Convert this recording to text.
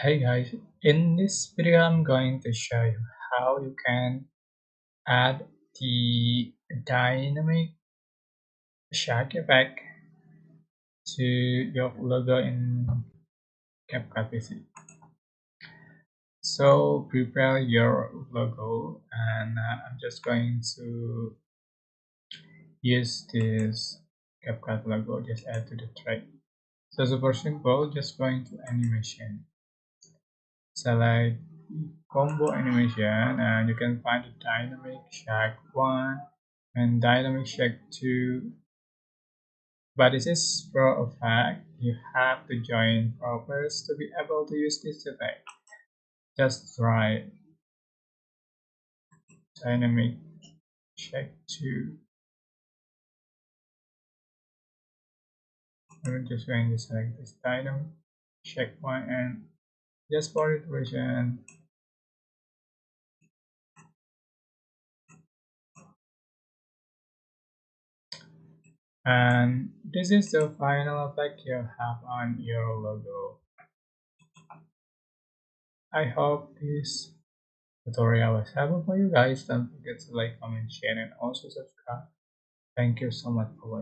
Hey guys, in this video I'm going to show you how you can add the dynamic shark effect to your logo in CapCut PC. So prepare your logo and I'm just going to use this CapCut logo, just add to the track. So super simple, just going to animation. Select combo animation and you can find the dynamic shack 1 and dynamic shack 2, but this is for a fact you have to join properties to be able to use this effect. Just try dynamic shack 2. I'm just going to select this dynamic shack 1 and just for iteration. And this is the final effect you have on your logo. I hope this tutorial was helpful for you guys. Don't forget to like, comment, share, and also subscribe. Thank you so much for watching.